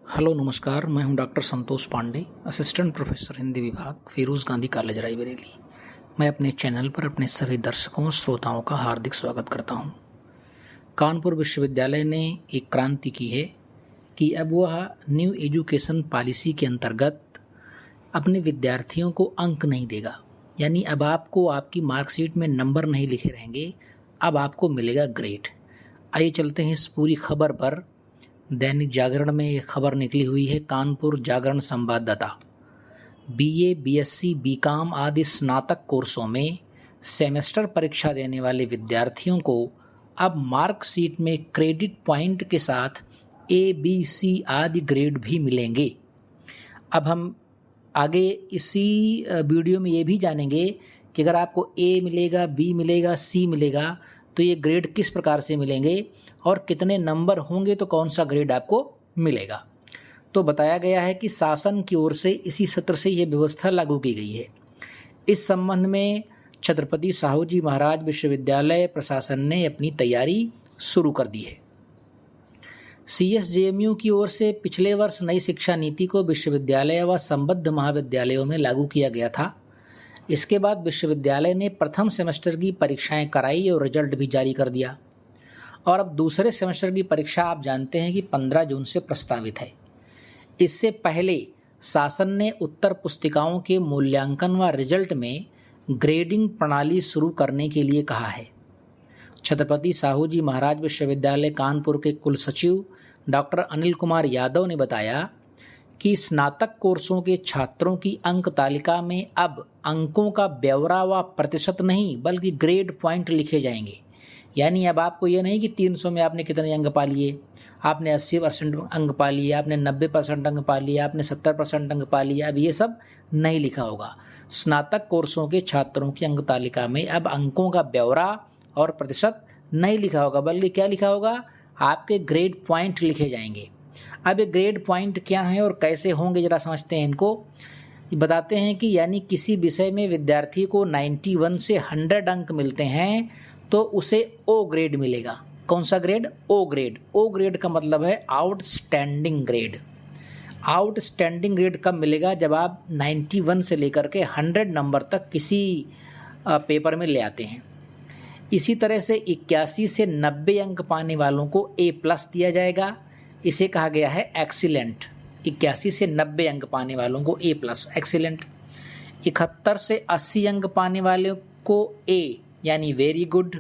Hello नमस्कार, मैं हूं doctor Santosh Pandey, assistant professor Hindi विभाग, फिरोज़ गांधी कॉलेज रायबरेली। मैं अपने चैनल पर अपने सभी दर्शकों और श्रोताओं का हार्दिक स्वागत करता हूं। कानपुर विश्वविद्यालय ने एक क्रांति की है कि अब वह न्यू एजुकेशन पॉलिसी के अंतर्गत अपने विद्यार्थियों को अंक नहीं देगा। यानी अब आपको आपकी मार्कशीट में नंबर नहीं लिखे रहेंगे, अब आपको मिलेगा ग्रेड। आइए चलते हैं इस पूरी खबर पर। दैनिक जागरण में ये खबर निकली हुई है। कानपुर जागरण संवाददाता, बीए, बीएससी, बीकॉम आदि स्नातक कोर्सों में सेमेस्टर परीक्षा देने वाले विद्यार्थियों को अब मार्कशीट में क्रेडिट पॉइंट के साथ ए, बी, सी आदि ग्रेड भी मिलेंगे। अब हम आगे इसी वीडियो में ये भी जानेंगे कि अगर आपको ए मिलेगा, बी मिलेगा, सी मिलेगा तो ये ग्रेड किस प्रकार से मिलेंगे और कितने नंबर होंगे तो कौन सा ग्रेड आपको मिलेगा। तो बताया गया है कि शासन की ओर से इसी सत्र से यह व्यवस्था लागू की गई है। इस संबंध में छत्रपति साहू जी महाराज विश्वविद्यालय प्रशासन ने अपनी तैयारी शुरू कर दी है। CSJMU की ओर से पिछले वर्ष नई शिक्षा नीति को विश्वविद्यालय व संबद्ध महाविद्यालयों में लागू किया गया था। इसके बाद विश्वविद्यालय ने प्रथम सेमेस्टर की परीक्षाएं कराई और रिजल्ट भी जारी कर दिया। और अब दूसरे सेमेस्टर की परीक्षा आप जानते हैं कि 15 जून से प्रस्तावित है। इससे पहले शासन ने उत्तर पुस्तिकाओं के मूल्यांकन व रिजल्ट में ग्रेडिंग प्रणाली शुरू करने के लिए कहा है। छत्रपति साहू जी महाराज विश्वविद्यालय कानपुर के कुल सचिव डॉक्टर अनिल कुमार यादव ने बताया कि स्नातक कोर्सों के छात्रों की अंक तालिका में अब अंकों का ब्यौरा व प्रतिशत नहीं बल्कि ग्रेड पॉइंट लिखे जाएंगे। यानी अब आपको ये नहीं कि 300 में आपने कितने अंक पा लिए, आपने 80% अंक पा लिए, आपने 90% अंक पा लिए, आपने 70% अंक पा लिया, अब ये सब नहीं लिखा होगा। स्नातक कोर्सों के छात्रों की अंक तालिका में अब अंकों का ब्यौरा और प्रतिशत नहीं लिखा होगा बल्कि क्या लिखा होगा, आपके ग्रेड पॉइंट लिखे जाएंगे। अब ये ग्रेड पॉइंट क्या है और कैसे होंगे जरा समझते हैं इनको। बताते हैं कि यानी किसी विषय में विद्यार्थी को 91 से 100 अंक मिलते हैं तो उसे ओ ग्रेड मिलेगा। कौन सा grade? O grade. O grade का मतलब है आउटस्टैंडिंग ग्रेड। आउटस्टैंडिंग ग्रेड कब मिलेगा? जब आप 91 से लेकर के 100 नंबर तक किसी पेपर में ले आते हैं। इसी तरह से 81 से 90 अंक पाने वालों को A+ दिया जाएगा। इसे कहा गया है एक्सीलेंट। 81 से 90 अंक पाने वालों को A+ एक्सीलेंट। 71 से 80 अंक पाने वालों को A यानी वेरी गुड।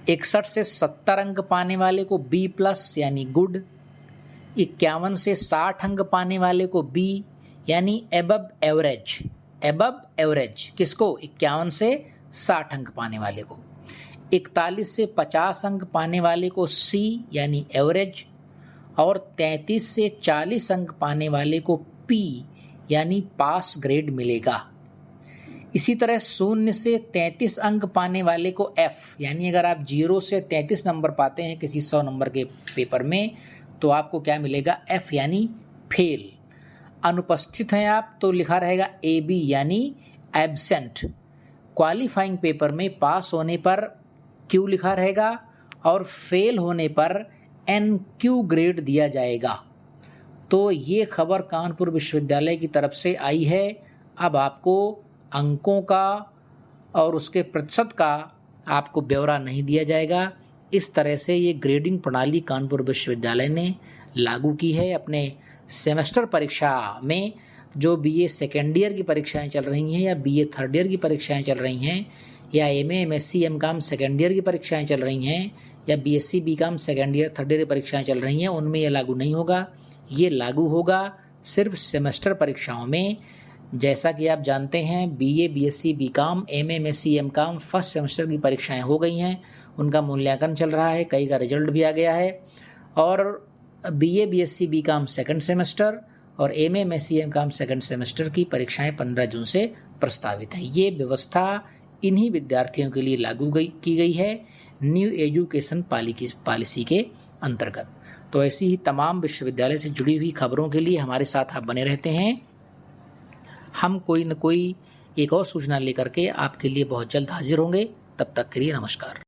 61 से 70 अंक पाने वाले को B+ यानी गुड। 51 से 60 अंक पाने वाले को B यानी एबव एवरेज। एबव एवरेज किसको? 51 से 60 अंक पाने वाले को। 41 से 50 अंक पाने वाले को C यानी एवरेज। और 33 से 40 अंक पाने वाले को P यानी पास ग्रेड मिलेगा। इसी तरह 0 से 33 अंक पाने वाले को F यानी अगर आप 0 से 33 नंबर पाते हैं किसी 100 नंबर के पेपर में तो आपको क्या मिलेगा? F यानी फेल। अनुपस्थित हैं आप तो लिखा रहेगा AB यानी एब्सेंट। क्वालिफाइंग पेपर में पास होने पर Q लिखा रहेगा और फेल होने पर NQ ग्रेड दिया जाएगा। तो ये खबर कानपुर विश्वविद्यालय की तरफ से आई है। अब आपको अंकों का और उसके प्रतिशत का आपको ब्यौरा नहीं दिया जाएगा। इस तरह से ये ग्रेडिंग प्रणाली कानपुर विश्वविद्यालय ने लागू की है अपने सेमेस्टर परीक्षा में। जो BA सेकेंड ईयर की परीक्षाएं चल रही हैं या BA थर्ड ईयर की परीक्षाएं चल रही हैं या MA MSc MCOM second year की परीक्षाएं चल रही हैं या BSc BCOM second year third year की परीक्षाएं चल रही हैं, उनमें ये लागू नहीं होगा। ये लागू होगा सिर्फ सेमेस्टर परीक्षाओं में। जैसा कि आप जानते हैं BA BSc BCOM MA MSc MCOM first semester की परीक्षाएं हो गई हैं, उनका मूल्यांकन चल रहा है, कई का रिजल्ट भी आ गया है। और BA BSc BCOM second semester और MA MSc MCOM second semester की परीक्षाएं 15 जून से प्रस्तावित है। ये व्यवस्था इन्हीं विद्यार्थियों के लिए लागू की गई है न्यू एजुकेशन पॉलिसी के अंतर्गत। तो ऐसी ही तमाम विश्वविद्यालय से जुड़ी हुई खबरों के लिए हमारे साथ आप बने रहते हैं। हम कोई न कोई एक और सूचना लेकर के आपके लिए बहुत जल्द हाजिर होंगे। तब तक के लिए नमस्कार।